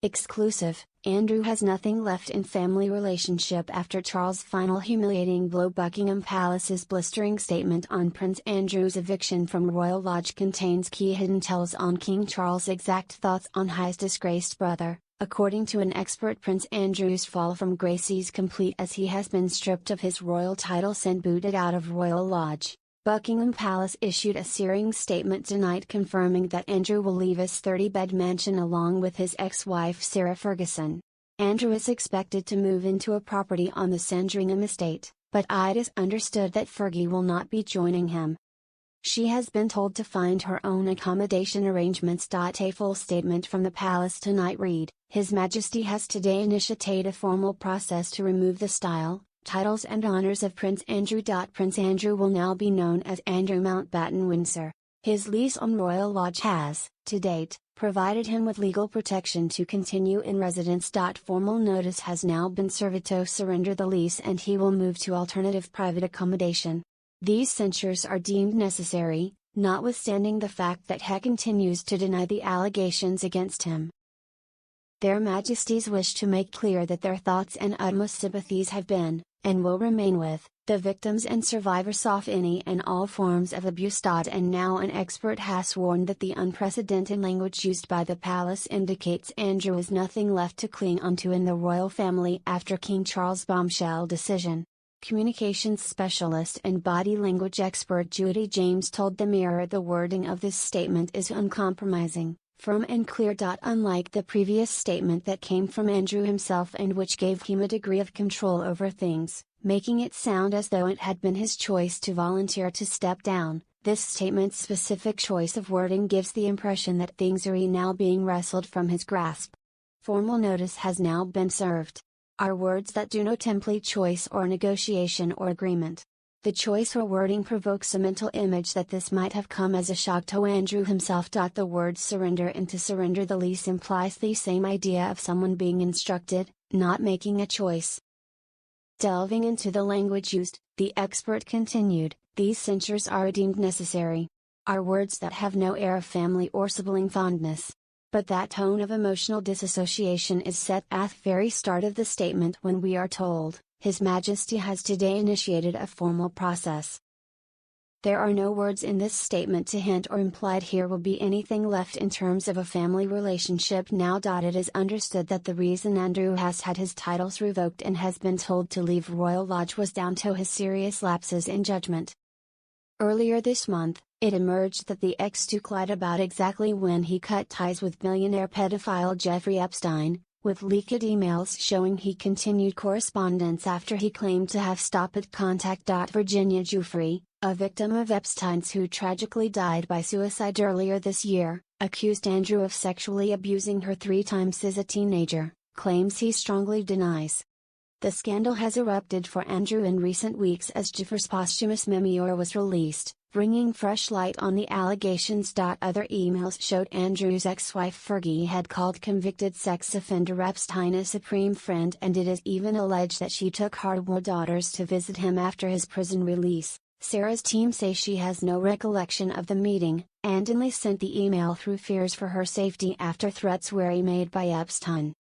Exclusive: Andrew has nothing left in family relationship after Charles' final humiliating blow. Buckingham Palace's blistering statement on Prince Andrew's eviction from Royal Lodge contains key hidden tells on King Charles' exact thoughts on his disgraced brother. According to an expert, Prince Andrew's fall from grace is complete as he has been stripped of his royal titles and booted out of Royal Lodge. Buckingham Palace issued a searing statement tonight confirming that Andrew will leave his 30-bed mansion along with his ex-wife Sarah Ferguson. Andrew is expected to move into a property on the Sandringham estate, but it is understood that Fergie will not be joining him. She has been told to find her own accommodation arrangements. A full statement from the palace tonight read: His Majesty has today initiated a formal process to remove the style, titles and honours of Prince Andrew. Prince Andrew will now be known as Andrew Mountbatten Windsor. His lease on Royal Lodge has, to date, provided him with legal protection to continue in residence. Formal notice has now been served to surrender the lease and he will move to alternative private accommodation. These censures are deemed necessary, notwithstanding the fact that he continues to deny the allegations against him. Their Majesties wish to make clear that their thoughts and utmost sympathies have been, and will remain with, the victims and survivors of any and all forms of abuse. And now an expert has warned that the unprecedented language used by the palace indicates Andrew has nothing left to cling onto in the royal family after King Charles' bombshell decision. Communications specialist and body language expert Judy James told the Mirror the wording of this statement is uncompromising, firm and clear. Unlike the previous statement that came from Andrew himself and which gave him a degree of control over things, making it sound as though it had been his choice to volunteer to step down, this statement's specific choice of wording gives the impression that things are now being wrestled from his grasp. Formal notice has now been served. Are words that do not imply choice or negotiation or agreement. The choice or wording provokes a mental image that this might have come as a shock to Andrew himself. The word surrender and to surrender the lease implies the same idea of someone being instructed, not making a choice. Delving into the language used, the expert continued, these censures are deemed necessary. Are words that have no air of family or sibling fondness. But that tone of emotional disassociation is set at the very start of the statement when we are told, His Majesty has today initiated a formal process. There are no words in this statement to hint or implied here will be anything left in terms of a family relationship now. It is understood that the reason Andrew has had his titles revoked and has been told to leave Royal Lodge was down to his serious lapses in judgment. Earlier this month, it emerged that the ex-Duke lied about exactly when he cut ties with billionaire pedophile Jeffrey Epstein, with leaked emails showing he continued correspondence after he claimed to have stopped contact. Virginia Giuffre, a victim of Epstein's who tragically died by suicide earlier this year, accused Andrew of sexually abusing her 3 times as a teenager, claims he strongly denies. The scandal has erupted for Andrew in recent weeks as Giuffre's posthumous memoir was released, bringing fresh light on the allegations. Other emails showed Andrew's ex-wife Fergie had called convicted sex offender Epstein a supreme friend, and it is even alleged that she took hardware daughters to visit him after his prison release. Sarah's team say she has no recollection of the meeting, and only sent the email through fears for her safety after threats were made by Epstein.